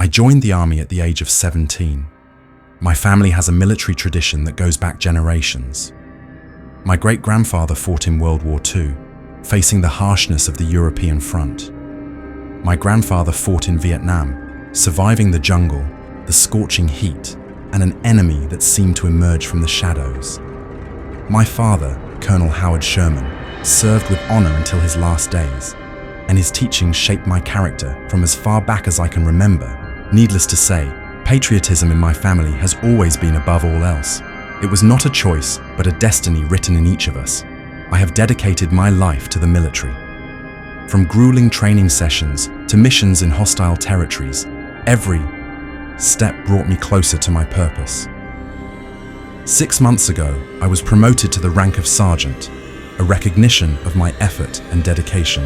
I joined the army at the age of 17. My family has a military tradition that goes back generations. My great-grandfather fought in World War II, facing the harshness of the European front. My grandfather fought in Vietnam, surviving the jungle, the scorching heat, and an enemy that seemed to emerge from the shadows. My father, Colonel Howard Sherman, served with honor until his last days, and his teachings shaped my character from as far back as I can remember. Needless to say, patriotism in my family has always been above all else. It was not a choice, but a destiny written in each of us. I have dedicated my life to the military. From grueling training sessions to missions in hostile territories, every step brought me closer to my purpose. 6 months ago, I was promoted to the rank of sergeant, a recognition of my effort and dedication.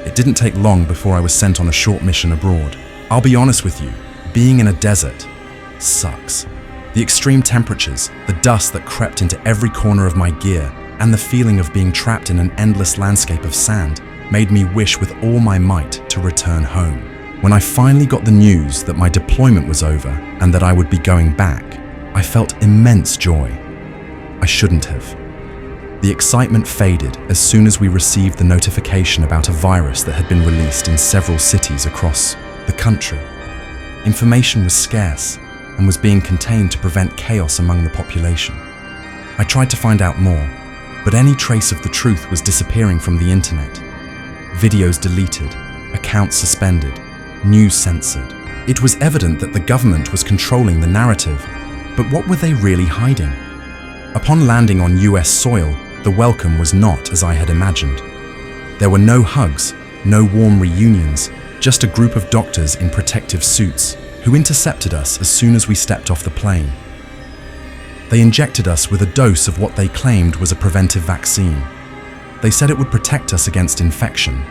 It didn't take long before I was sent on a short mission abroad. I'll be honest with you, being in a desert sucks. The extreme temperatures, the dust that crept into every corner of my gear, and the feeling of being trapped in an endless landscape of sand made me wish with all my might to return home. When I finally got the news that my deployment was over and that I would be going back, I felt immense joy. I shouldn't have. The excitement faded as soon as we received the notification about a virus that had been released in several cities across the country. Information was scarce and was being contained to prevent chaos among the population. I tried to find out more, but any trace of the truth was disappearing from the internet. Videos deleted, accounts suspended, news censored. It was evident that the government was controlling the narrative, but what were they really hiding? Upon landing on US soil, the welcome was not as I had imagined. There were no hugs, no warm reunions, just a group of doctors in protective suits who intercepted us as soon as we stepped off the plane. They injected us with a dose of what they claimed was a preventive vaccine. They said it would protect us against infection,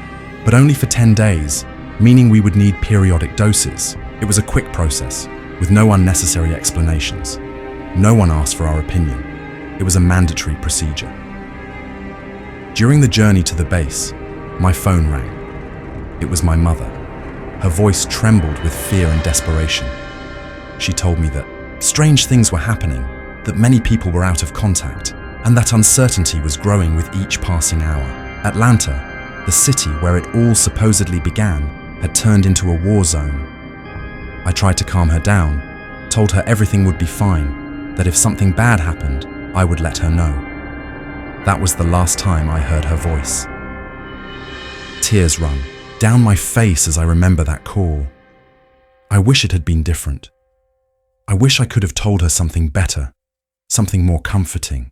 but only for 10 days, meaning we would need periodic doses. It was a quick process, with no unnecessary explanations. No one asked for our opinion. It was a mandatory procedure. During the journey to the base, my phone rang. It was my mother. Her voice trembled with fear and desperation. She told me that strange things were happening, that many people were out of contact, and that uncertainty was growing with each passing hour. Atlanta, the city where it all supposedly began, had turned into a war zone. I tried to calm her down, told her everything would be fine, that if something bad happened, I would let her know. That was the last time I heard her voice. Tears run down my face as I remember that call. I wish it had been different. I wish I could have told her something better, something more comforting.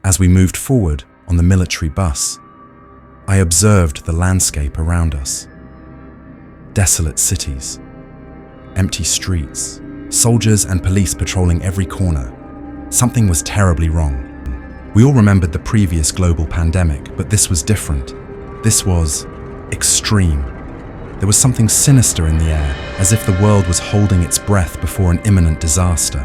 As we moved forward on the military bus, I observed the landscape around us. Desolate cities, empty streets, soldiers and police patrolling every corner. Something was terribly wrong. We all remembered the previous global pandemic, but this was different. This was extreme. There was something sinister in the air, as if the world was holding its breath before an imminent disaster.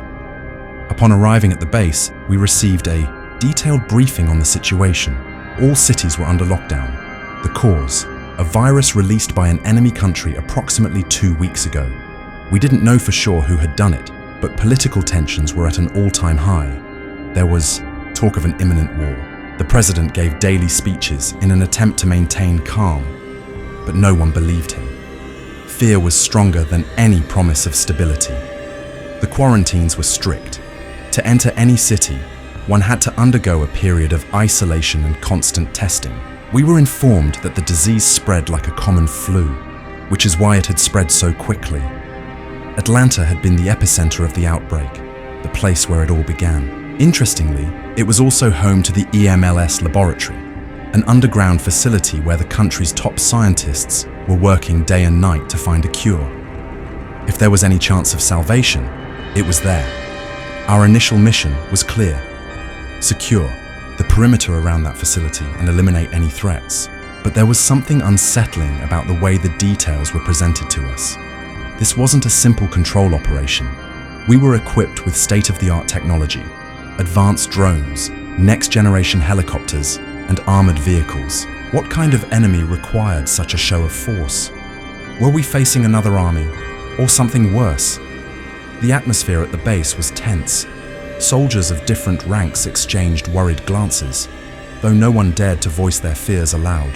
Upon arriving at the base, we received a detailed briefing on the situation. All cities were under lockdown. The cause, a virus released by an enemy country approximately 2 weeks ago. We didn't know for sure who had done it, but political tensions were at an all-time high. There was talk of an imminent war. The president gave daily speeches in an attempt to maintain calm, but no one believed him. Fear was stronger than any promise of stability. The quarantines were strict. To enter any city, one had to undergo a period of isolation and constant testing. We were informed that the disease spread like a common flu, which is why it had spread so quickly. Atlanta had been the epicenter of the outbreak, the place where it all began. Interestingly, it was also home to the EMLS laboratory, an underground facility where the country's top scientists were working day and night to find a cure. If there was any chance of salvation, it was there. Our initial mission was clear: secure the perimeter around that facility and eliminate any threats. But there was something unsettling about the way the details were presented to us. This wasn't a simple control operation. We were equipped with state-of-the-art technology, advanced drones, next-generation helicopters, and armored vehicles. What kind of enemy required such a show of force? Were we facing another army, or something worse? The atmosphere at the base was tense. Soldiers of different ranks exchanged worried glances, though no one dared to voice their fears aloud.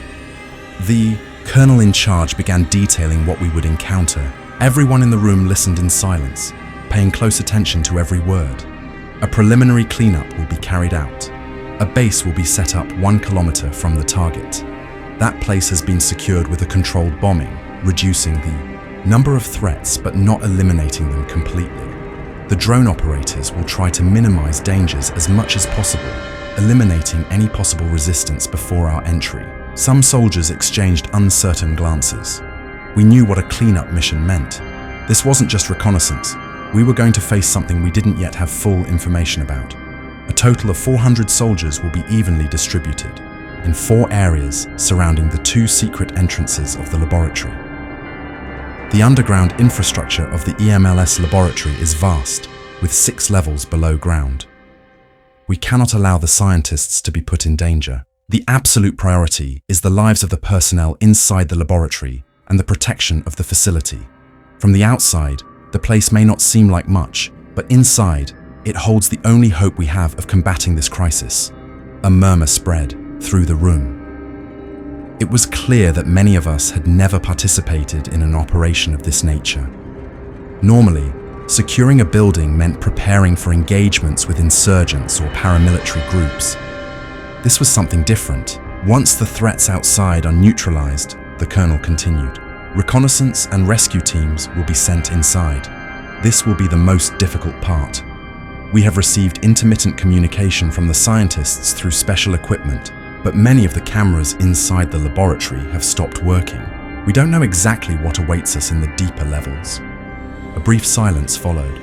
The colonel in charge began detailing what we would encounter. Everyone in the room listened in silence, paying close attention to every word. A preliminary cleanup will be carried out. A base will be set up 1 kilometer from the target. That place has been secured with a controlled bombing, reducing the number of threats but not eliminating them completely. The drone operators will try to minimize dangers as much as possible, eliminating any possible resistance before our entry. Some soldiers exchanged uncertain glances. We knew what a cleanup mission meant. This wasn't just reconnaissance. We were going to face something we didn't yet have full information about. A total of 400 soldiers will be evenly distributed in 4 areas surrounding the 2 secret entrances of the laboratory. The underground infrastructure of the EMLS laboratory is vast, with 6 levels below ground. We cannot allow the scientists to be put in danger. The absolute priority is the lives of the personnel inside the laboratory and the protection of the facility. From the outside, the place may not seem like much, but inside, it holds the only hope we have of combating this crisis. A murmur spread through the room. It was clear that many of us had never participated in an operation of this nature. Normally, securing a building meant preparing for engagements with insurgents or paramilitary groups. This was something different. Once the threats outside are neutralized, the colonel continued, reconnaissance and rescue teams will be sent inside. This will be the most difficult part. We have received intermittent communication from the scientists through special equipment, but many of the cameras inside the laboratory have stopped working. We don't know exactly what awaits us in the deeper levels. A brief silence followed.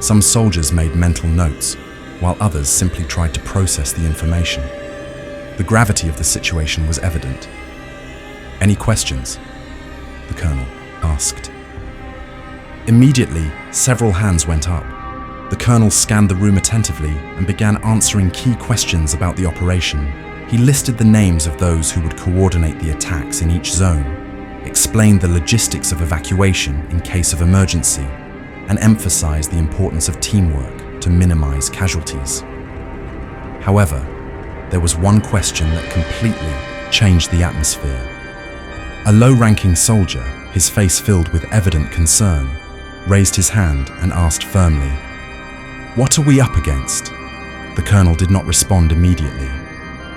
Some soldiers made mental notes, while others simply tried to process the information. The gravity of the situation was evident. "Any questions?" the colonel asked. Immediately, several hands went up. The colonel scanned the room attentively and began answering key questions about the operation. He listed the names of those who would coordinate the attacks in each zone, explained the logistics of evacuation in case of emergency, and emphasized the importance of teamwork to minimize casualties. However, there was one question that completely changed the atmosphere. A low-ranking soldier, his face filled with evident concern, raised his hand and asked firmly, "What are we up against?" The colonel did not respond immediately.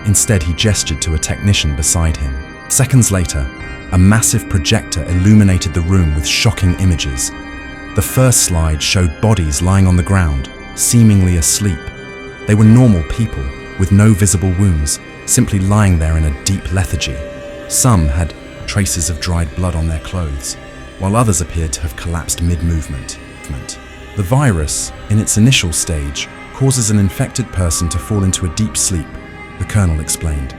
Instead, he gestured to a technician beside him. Seconds later, a massive projector illuminated the room with shocking images. The first slide showed bodies lying on the ground, seemingly asleep. They were normal people, with no visible wounds, simply lying there in a deep lethargy. Some had traces of dried blood on their clothes, while others appeared to have collapsed mid-movement. The virus, in its initial stage, causes an infected person to fall into a deep sleep, the colonel explained.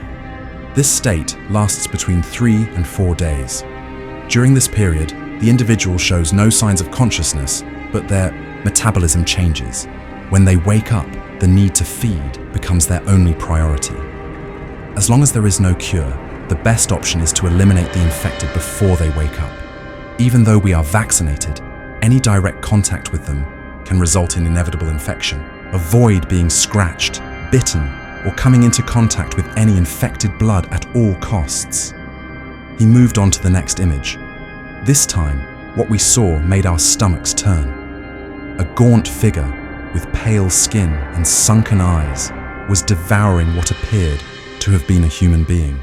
This state lasts between 3 and 4 days. During this period, the individual shows no signs of consciousness, but their metabolism changes. When they wake up, the need to feed becomes their only priority. As long as there is no cure, the best option is to eliminate the infected before they wake up. Even though we are vaccinated, any direct contact with them can result in inevitable infection. Avoid being scratched, bitten, or coming into contact with any infected blood at all costs. He moved on to the next image. This time, what we saw made our stomachs turn. A gaunt figure with pale skin and sunken eyes was devouring what appeared to have been a human being.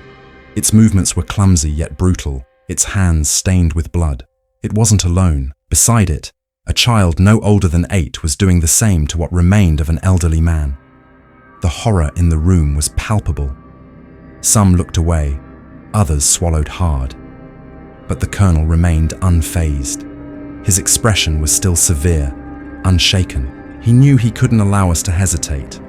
Its movements were clumsy yet brutal, its hands stained with blood. It wasn't alone. Beside it, a child no older than 8 was doing the same to what remained of an elderly man. The horror in the room was palpable. Some looked away, others swallowed hard. But the colonel remained unfazed. His expression was still severe, unshaken. He knew he couldn't allow us to hesitate.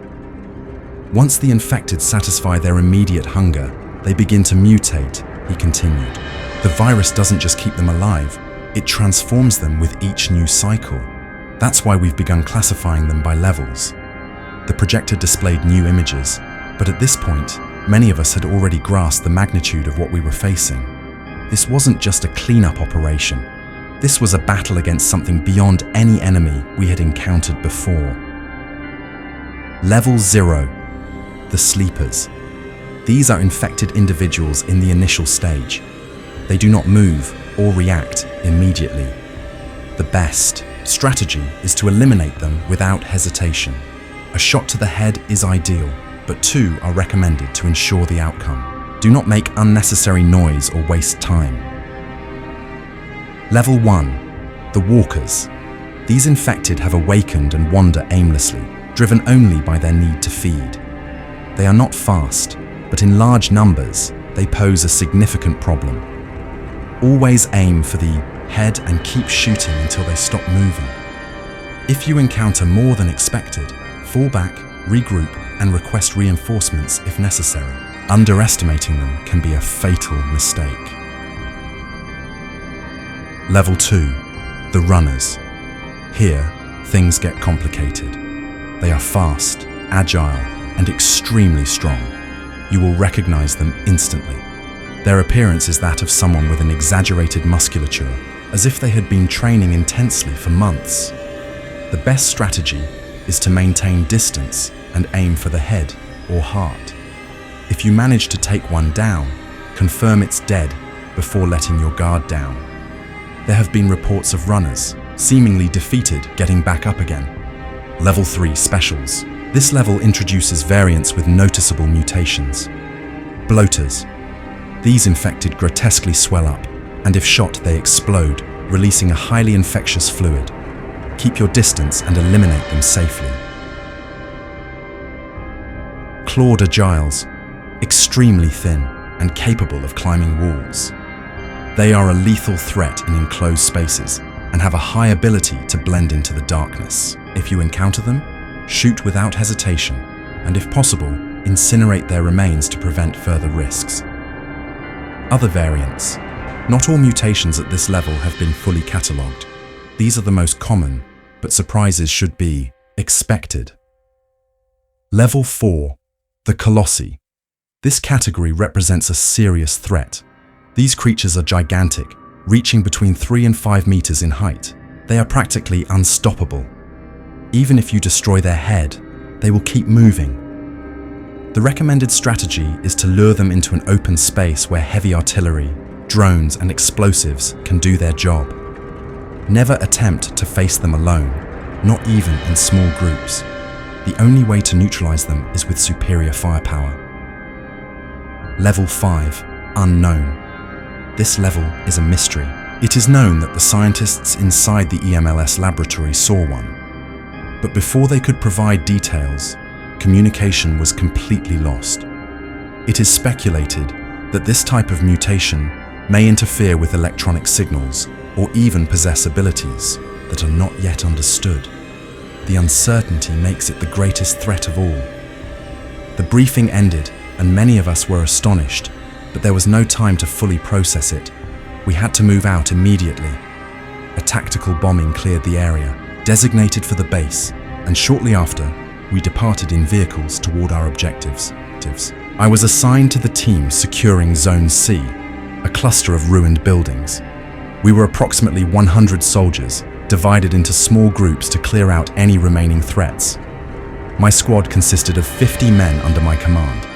Once the infected satisfy their immediate hunger, they begin to mutate, he continued. The virus doesn't just keep them alive, it transforms them with each new cycle. That's why we've begun classifying them by levels. The projector displayed new images, but at this point, many of us had already grasped the magnitude of what we were facing. This wasn't just a cleanup operation. This was a battle against something beyond any enemy we had encountered before. Level 0. The Sleepers. These are infected individuals in the initial stage. They do not move or react immediately. The best strategy is to eliminate them without hesitation. A shot to the head is ideal, but 2 are recommended to ensure the outcome. Do not make unnecessary noise or waste time. Level 1. The Walkers. These infected have awakened and wander aimlessly, driven only by their need to feed. They are not fast, but in large numbers, they pose a significant problem. Always aim for the head and keep shooting until they stop moving. If you encounter more than expected, fall back, regroup, and request reinforcements if necessary. Underestimating them can be a fatal mistake. Level 2. The Runners. Here, things get complicated. They are fast, agile, and extremely strong. You will recognize them instantly. Their appearance is that of someone with an exaggerated musculature, as if they had been training intensely for months. The best strategy is to maintain distance and aim for the head or heart. If you manage to take one down, confirm it's dead before letting your guard down. There have been reports of runners, seemingly defeated, getting back up again. Level 3 Specials. This level introduces variants with noticeable mutations. Bloaters. These infected grotesquely swell up, and if shot, they explode, releasing a highly infectious fluid. Keep your distance and eliminate them safely. Clawed Agiles. Extremely thin and capable of climbing walls. They are a lethal threat in enclosed spaces and have a high ability to blend into the darkness. If you encounter them, shoot without hesitation, and if possible, incinerate their remains to prevent further risks. Other variants. Not all mutations at this level have been fully catalogued. These are the most common, but surprises should be expected. Level 4. The Colossi. This category represents a serious threat. These creatures are gigantic, reaching between 3 and 5 meters in height. They are practically unstoppable. Even if you destroy their head, they will keep moving. The recommended strategy is to lure them into an open space where heavy artillery, drones, and explosives can do their job. Never attempt to face them alone, not even in small groups. The only way to neutralize them is with superior firepower. Level 5. Unknown. This level is a mystery. It is known that the scientists inside the EMLS laboratory saw one. But before they could provide details, communication was completely lost. It is speculated that this type of mutation may interfere with electronic signals or even possess abilities that are not yet understood. The uncertainty makes it the greatest threat of all. The briefing ended, and many of us were astonished, but there was no time to fully process it. We had to move out immediately. A tactical bombing cleared the area, designated for the base, and shortly after, we departed in vehicles toward our objectives. I was assigned to the team securing Zone C, a cluster of ruined buildings. We were approximately 100 soldiers, divided into small groups to clear out any remaining threats. My squad consisted of 50 men under my command.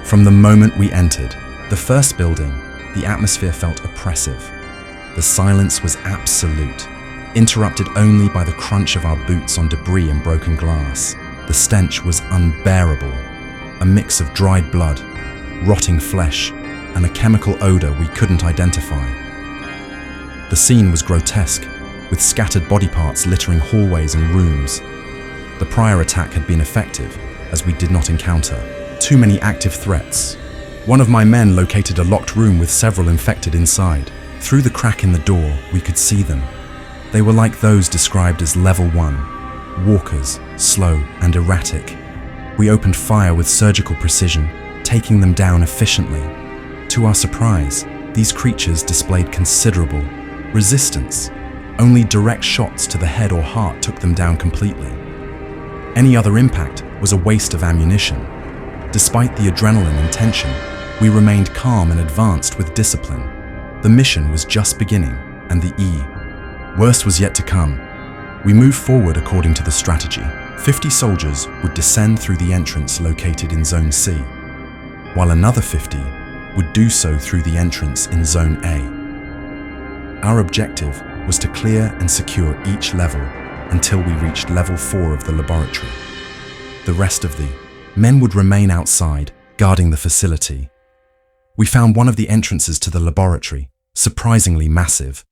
From the moment we entered the first building, the atmosphere felt oppressive. The silence was absolute, interrupted only by the crunch of our boots on debris and broken glass. The stench was unbearable, a mix of dried blood, rotting flesh, and a chemical odor we couldn't identify. The scene was grotesque, with scattered body parts littering hallways and rooms. The prior attack had been effective, as we did not encounter too many active threats. One of my men located a locked room with several infected inside. Through the crack in the door, we could see them. They were like those described as Level 1, walkers, slow and erratic. We opened fire with surgical precision, taking them down efficiently. To our surprise, these creatures displayed considerable resistance. Only direct shots to the head or heart took them down completely. Any other impact was a waste of ammunition. Despite the adrenaline and tension, We remained calm and advanced with discipline. The mission was just beginning, and the worst was yet to come. We moved forward according to the strategy. 50 soldiers would descend through the entrance located in Zone C, while another 50 would do so through the entrance in Zone A. Our objective was to clear and secure each level until we reached level 4 of the laboratory. The rest of the men would remain outside, guarding the facility. We found one of the entrances to the laboratory, surprisingly massive.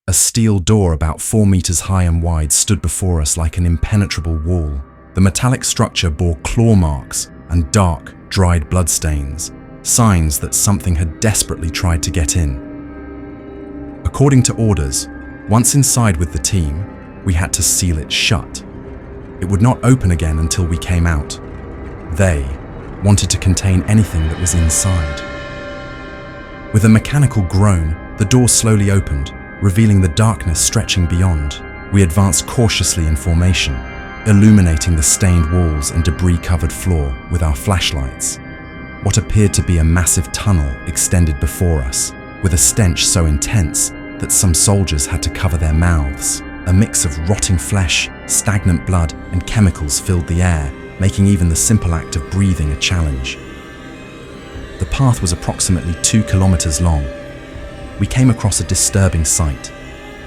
A steel door about 4 meters high and wide stood before us like an impenetrable wall. The metallic structure bore claw marks and dark, dried bloodstains, signs that something had desperately tried to get in. According to orders, once inside with the team, we had to seal it shut. It would not open again until we came out. They wanted to contain anything that was inside. With a mechanical groan, the door slowly opened, revealing the darkness stretching beyond. We advanced cautiously in formation, illuminating the stained walls and debris-covered floor with our flashlights. What appeared to be a massive tunnel extended before us, with a stench so intense that some soldiers had to cover their mouths. A mix of rotting flesh, stagnant blood, and chemicals filled the air, making even the simple act of breathing a challenge. The path was approximately 2 kilometers long. We came across a disturbing sight.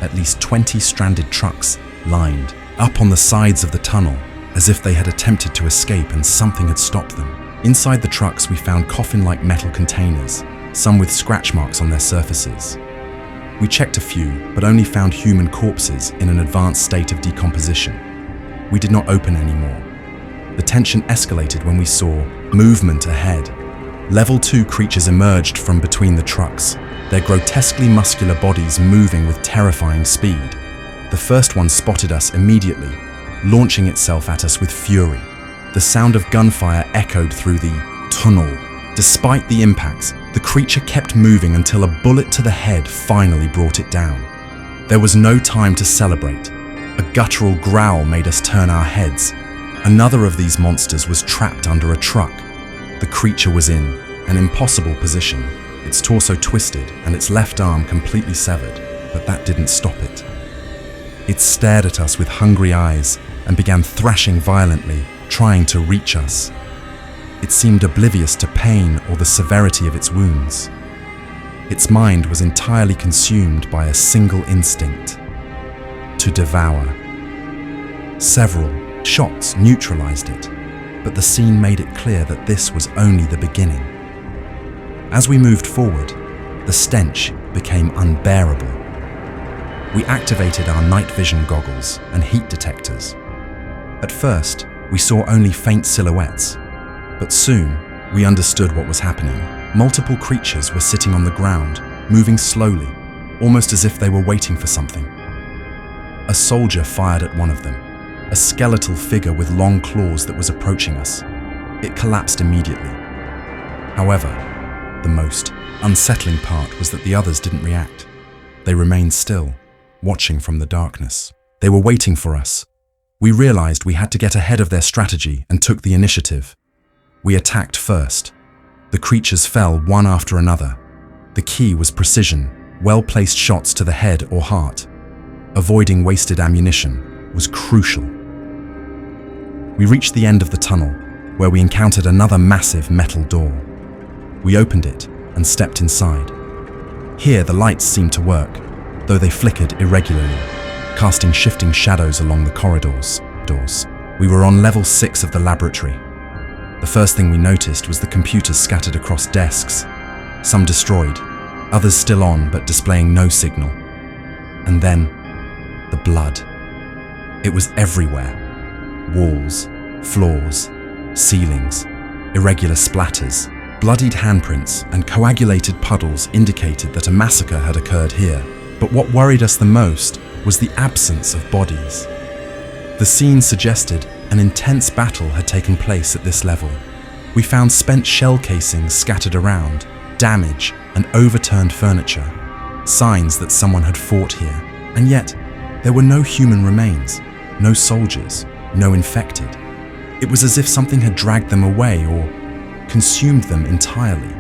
At least 20 stranded trucks lined up on the sides of the tunnel, as if they had attempted to escape and something had stopped them. Inside the trucks, we found coffin-like metal containers, some with scratch marks on their surfaces. We checked a few, but only found human corpses in an advanced state of decomposition. We did not open anymore. The tension escalated when we saw movement ahead. Level 2 creatures emerged from between the trucks, their grotesquely muscular bodies moving with terrifying speed. The first one spotted us immediately, launching itself at us with fury. The sound of gunfire echoed through the tunnel. Despite the impacts, the creature kept moving until a bullet to the head finally brought it down. There was no time to celebrate. A guttural growl made us turn our heads. Another of these monsters was trapped under a truck. The creature was in an impossible position, its torso twisted and its left arm completely severed, but that didn't stop it. It stared at us with hungry eyes and began thrashing violently, trying to reach us. It seemed oblivious to pain or the severity of its wounds. Its mind was entirely consumed by a single instinct: to devour. Several shots neutralized it, but the scene made it clear that this was only the beginning. As we moved forward, the stench became unbearable. We activated our night vision goggles and heat detectors. At first, we saw only faint silhouettes, but soon we understood what was happening. Multiple creatures were sitting on the ground, moving slowly, almost as if they were waiting for something. A soldier fired at one of them, a skeletal figure with long claws that was approaching us. It collapsed immediately. However, the most unsettling part was that the others didn't react. They remained still, watching from the darkness. They were waiting for us. We realized we had to get ahead of their strategy and took the initiative. We attacked first. The creatures fell one after another. The key was precision, well-placed shots to the head or heart. Avoiding wasted ammunition was crucial. We reached the end of the tunnel, where we encountered another massive metal door. We opened it and stepped inside. Here, the lights seemed to work, though they flickered irregularly, casting shifting shadows along the corridors. We were on level 6 of the laboratory. The first thing we noticed was the computers scattered across desks, some destroyed, others still on but displaying no signal. And then, the blood. It was everywhere. Walls, floors, ceilings, irregular splatters, bloodied handprints and coagulated puddles indicated that a massacre had occurred here. But what worried us the most was the absence of bodies. The scene suggested an intense battle had taken place at this level. We found spent shell casings scattered around, damage and overturned furniture, signs that someone had fought here. And yet, there were no human remains, no soldiers, no infected. It was as if something had dragged them away or consumed them entirely.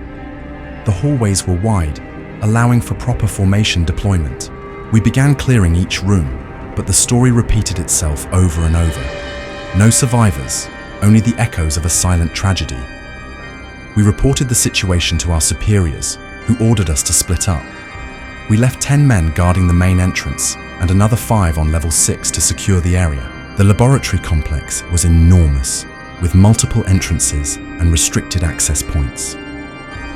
The hallways were wide, allowing for proper formation deployment. We began clearing each room, but the story repeated itself over and over. No survivors, only the echoes of a silent tragedy. We reported the situation to our superiors, who ordered us to split up. We left 10 men guarding the main entrance and another 5 on level 6 to secure the area. The laboratory complex was enormous, with multiple entrances and restricted access points.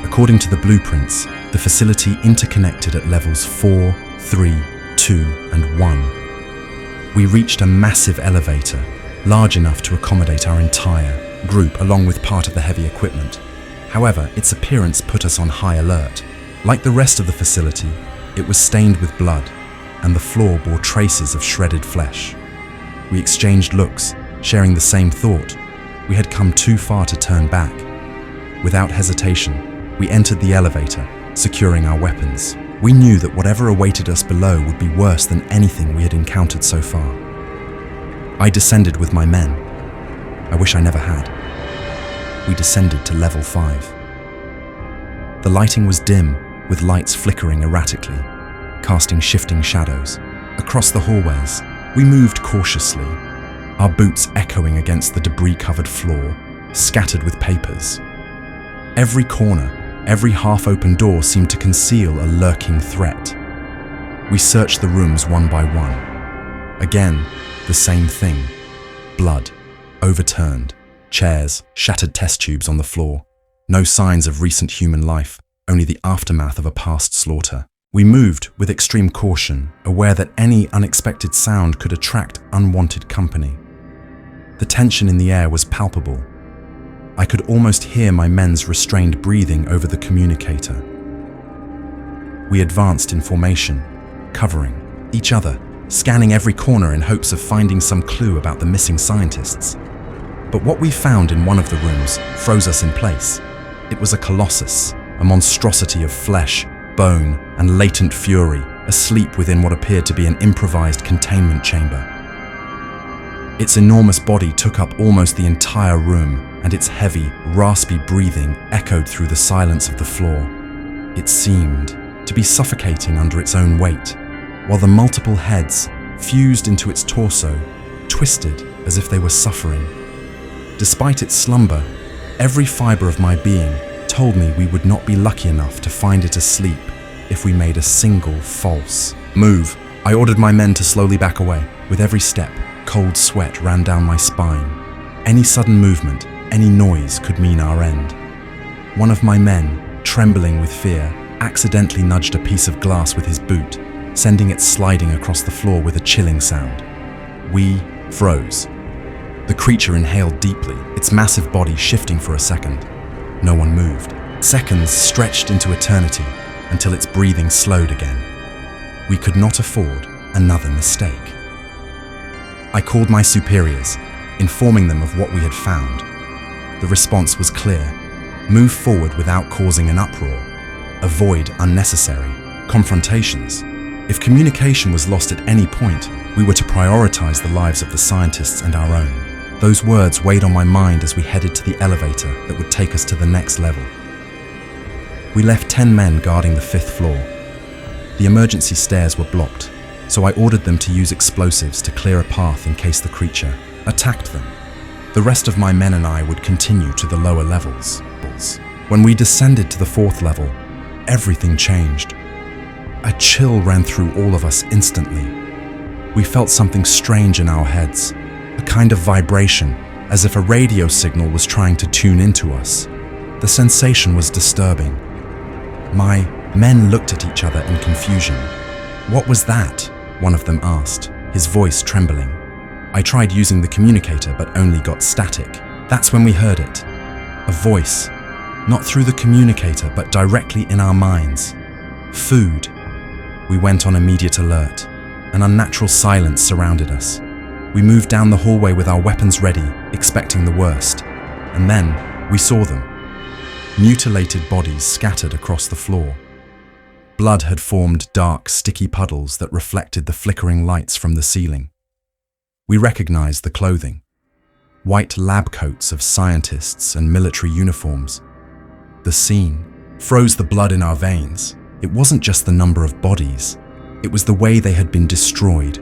According to the blueprints, the facility interconnected at levels 4, 3, 2, and 1. We reached a massive elevator, large enough to accommodate our entire group along with part of the heavy equipment. However, its appearance put us on high alert. Like the rest of the facility, it was stained with blood, and the floor bore traces of shredded flesh. We exchanged looks, sharing the same thought. We had come too far to turn back. Without hesitation, we entered the elevator, securing our weapons. We knew that whatever awaited us below would be worse than anything we had encountered so far. I descended with my men. I wish I never had. We descended to level 5. The lighting was dim, with lights flickering erratically, casting shifting shadows. Across the hallways, we moved cautiously, our boots echoing against the debris-covered floor, scattered with papers. Every corner, every half-open door seemed to conceal a lurking threat. We searched the rooms one by one. Again, the same thing. Blood, overturned, chairs, shattered test tubes on the floor. No signs of recent human life, only the aftermath of a past slaughter. We moved with extreme caution, aware that any unexpected sound could attract unwanted company. The tension in the air was palpable. I could almost hear my men's restrained breathing over the communicator. We advanced in formation, covering each other, scanning every corner in hopes of finding some clue about the missing scientists. But what we found in one of the rooms froze us in place. It was a colossus, a monstrosity of flesh, bone, and latent fury, asleep within what appeared to be an improvised containment chamber. Its enormous body took up almost the entire room, and its heavy, raspy breathing echoed through the silence of the floor. It seemed to be suffocating under its own weight, while the multiple heads, fused into its torso, twisted as if they were suffering. Despite its slumber, every fiber of my being told me we would not be lucky enough to find it asleep if we made a single false move. I ordered my men to slowly back away. With every step, cold sweat ran down my spine. Any sudden movement, any noise could mean our end. One of my men, trembling with fear, accidentally nudged a piece of glass with his boot, sending it sliding across the floor with a chilling sound. We froze. The creature inhaled deeply, its massive body shifting for a second. No one moved. Seconds stretched into eternity until its breathing slowed again. We could not afford another mistake. I called my superiors, informing them of what we had found. The response was clear. Move forward without causing an uproar. Avoid unnecessary confrontations. If communication was lost at any point, we were to prioritize the lives of the scientists and our own. Those words weighed on my mind as we headed to the elevator that would take us to the next level. We left 10 men guarding the 5th floor. The emergency stairs were blocked, so I ordered them to use explosives to clear a path in case the creature attacked them. The rest of my men and I would continue to the lower levels. When we descended to the 4th level, everything changed. A chill ran through all of us instantly. We felt something strange in our heads, a kind of vibration, as if a radio signal was trying to tune into us. The sensation was disturbing. My men looked at each other in confusion. "What was that?" one of them asked, his voice trembling. I tried using the communicator but only got static. That's when we heard it. A voice, not through the communicator but directly in our minds. Food. We went on immediate alert. An unnatural silence surrounded us. We moved down the hallway with our weapons ready, expecting the worst. And then we saw them. Mutilated bodies scattered across the floor. Blood had formed dark, sticky puddles that reflected the flickering lights from the ceiling. We recognized the clothing. White lab coats of scientists and military uniforms. The scene froze the blood in our veins. It wasn't just the number of bodies. It was the way they had been destroyed.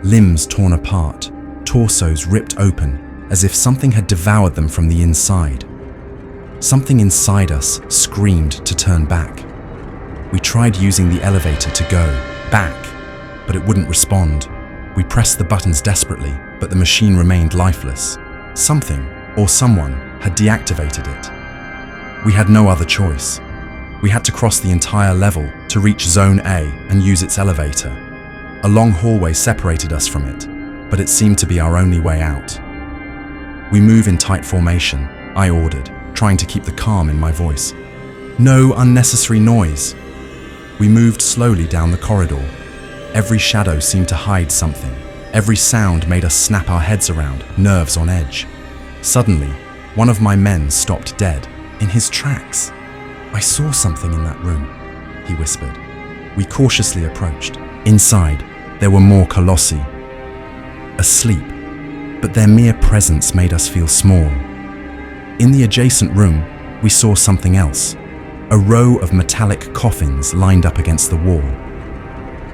Limbs torn apart, torsos ripped open, as if something had devoured them from the inside. Something inside us screamed to turn back. We tried using the elevator to go back, but it wouldn't respond. We pressed the buttons desperately, but the machine remained lifeless. Something, or someone, had deactivated it. We had no other choice. We had to cross the entire level to reach Zone A and use its elevator. A long hallway separated us from it, but it seemed to be our only way out. We move in tight formation, I ordered, trying to keep the calm in my voice. No unnecessary noise. We moved slowly down the corridor. Every shadow seemed to hide something. Every sound made us snap our heads around, nerves on edge. Suddenly, one of my men stopped dead, in his tracks. "I saw something in that room," he whispered. We cautiously approached. Inside, there were more colossi. Asleep, but their mere presence made us feel small. In the adjacent room, we saw something else. A row of metallic coffins lined up against the wall.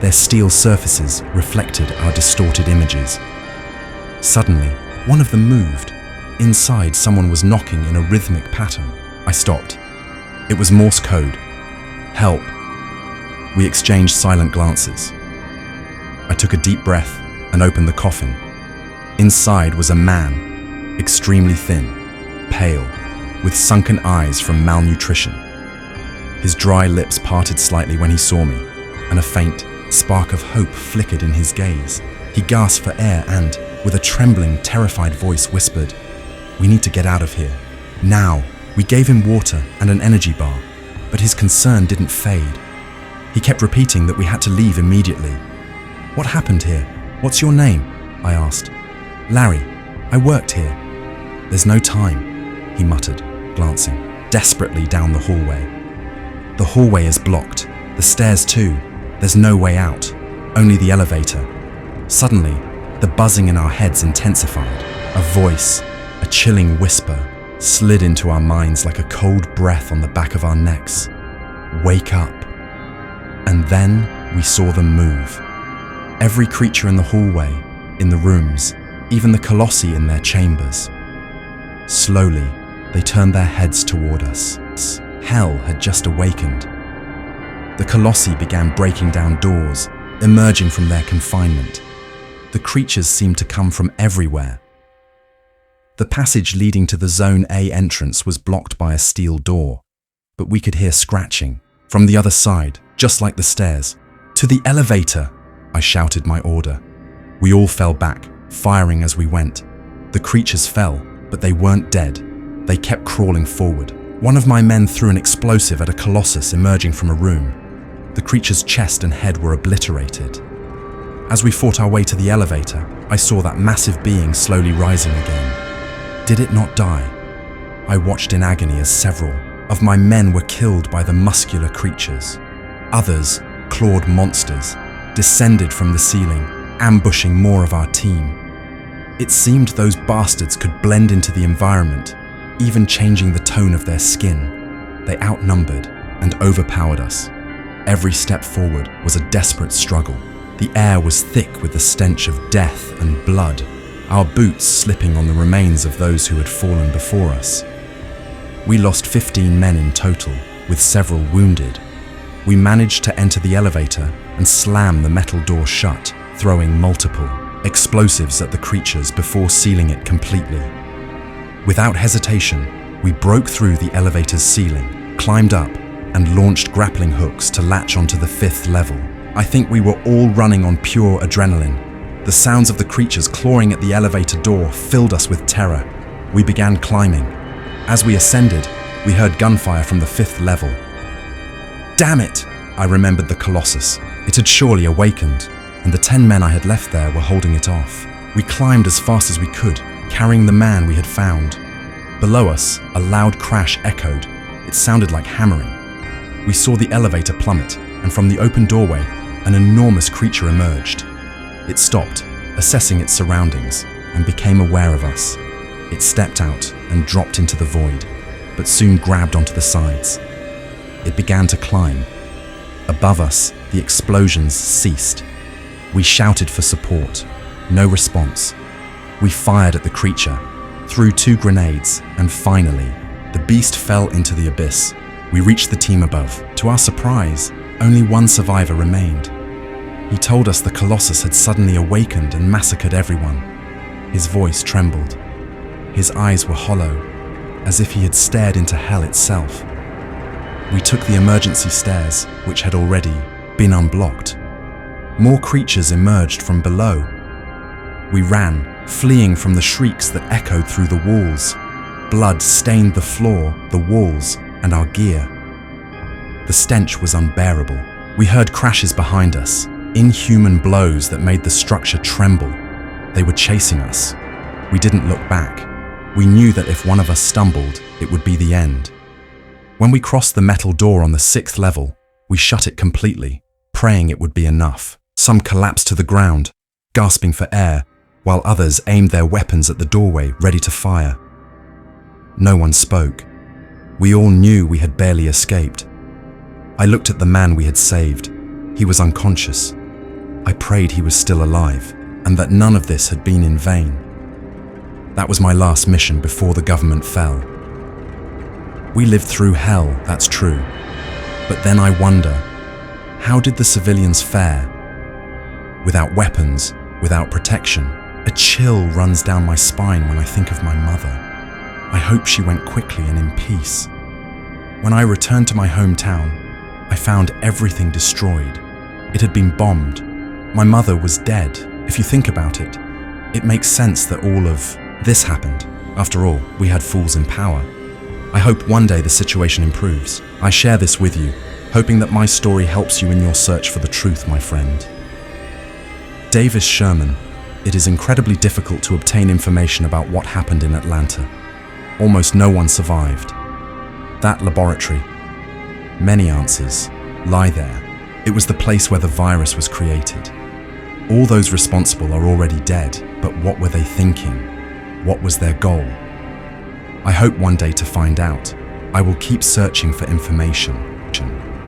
Their steel surfaces reflected our distorted images. Suddenly, one of them moved. Inside, someone was knocking in a rhythmic pattern. I stopped. It was Morse code. "Help." We exchanged silent glances. I took a deep breath and opened the coffin. Inside was a man, extremely thin, pale, with sunken eyes from malnutrition. His dry lips parted slightly when he saw me, and a faint spark of hope flickered in his gaze. He gasped for air and, with a trembling, terrified voice, whispered, "We need to get out of here. Now." We gave him water and an energy bar, but his concern didn't fade. He kept repeating that we had to leave immediately. "What happened here? What's your name?" I asked. "Larry. I worked here." "There's no time," he muttered, glancing desperately down the hallway. "The hallway is blocked. The stairs too. There's no way out. Only the elevator." Suddenly, the buzzing in our heads intensified. A voice, a chilling whisper, slid into our minds like a cold breath on the back of our necks. "Wake up." And then we saw them move. Every creature in the hallway, in the rooms, even the colossi in their chambers. Slowly, they turned their heads toward us. Hell had just awakened. The colossi began breaking down doors, emerging from their confinement. The creatures seemed to come from everywhere. The passage leading to the Zone A entrance was blocked by a steel door, but we could hear scratching from the other side, just like the stairs. "To the elevator!" I shouted my order. We all fell back, firing as we went. The creatures fell, but they weren't dead. They kept crawling forward. One of my men threw an explosive at a colossus emerging from a room. The creature's chest and head were obliterated. As we fought our way to the elevator, I saw that massive being slowly rising again. Did it not die? I watched in agony as several of my men were killed by the muscular creatures. Others, clawed monsters, descended from the ceiling, ambushing more of our team. It seemed those bastards could blend into the environment, even changing the tone of their skin. They outnumbered and overpowered us. Every step forward was a desperate struggle. The air was thick with the stench of death and blood, our boots slipping on the remains of those who had fallen before us. We lost 15 men in total, with several wounded. We managed to enter the elevator and slam the metal door shut, throwing multiple explosives at the creatures before sealing it completely. Without hesitation, we broke through the elevator's ceiling, climbed up, and launched grappling hooks to latch onto the 5th level. I think we were all running on pure adrenaline. The sounds of the creatures clawing at the elevator door filled us with terror. We began climbing. As we ascended, we heard gunfire from the 5th level. Damn it! I remembered the Colossus. It had surely awakened, and the 10 men I had left there were holding it off. We climbed as fast as we could, carrying the man we had found. Below us, a loud crash echoed. It sounded like hammering. We saw the elevator plummet, and from the open doorway, an enormous creature emerged. It stopped, assessing its surroundings, and became aware of us. It stepped out and dropped into the void, but soon grabbed onto the sides. It began to climb. Above us, the explosions ceased. We shouted for support. No response. We fired at the creature, threw 2 grenades, and finally, the beast fell into the abyss. We reached the team above. To our surprise, only 1 survivor remained. He told us the Colossus had suddenly awakened and massacred everyone. His voice trembled. His eyes were hollow, as if he had stared into hell itself. We took the emergency stairs, which had already been unblocked. More creatures emerged from below. We ran, fleeing from the shrieks that echoed through the walls. Blood stained the floor, the walls, and our gear. The stench was unbearable. We heard crashes behind us, inhuman blows that made the structure tremble. They were chasing us. We didn't look back. We knew that if one of us stumbled, it would be the end. When we crossed the metal door on the 6th level, we shut it completely, praying it would be enough. Some collapsed to the ground, gasping for air, while others aimed their weapons at the doorway, ready to fire. No one spoke. We all knew we had barely escaped. I looked at the man we had saved. He was unconscious. I prayed he was still alive, and that none of this had been in vain. That was my last mission before the government fell. We lived through hell, that's true. But then I wonder, how did the civilians fare? Without weapons, without protection, a chill runs down my spine when I think of my mother. I hope she went quickly and in peace. When I returned to my hometown, I found everything destroyed. It had been bombed. My mother was dead. If you think about it, it makes sense that all of this happened. After all, we had fools in power. I hope one day the situation improves. I share this with you, hoping that my story helps you in your search for the truth, my friend. Davis Sherman. It is incredibly difficult to obtain information about what happened in Atlanta. Almost no one survived. That laboratory, many answers, lie there. It was the place where the virus was created. All those responsible are already dead, but what were they thinking? What was their goal? I hope one day to find out. I will keep searching for information.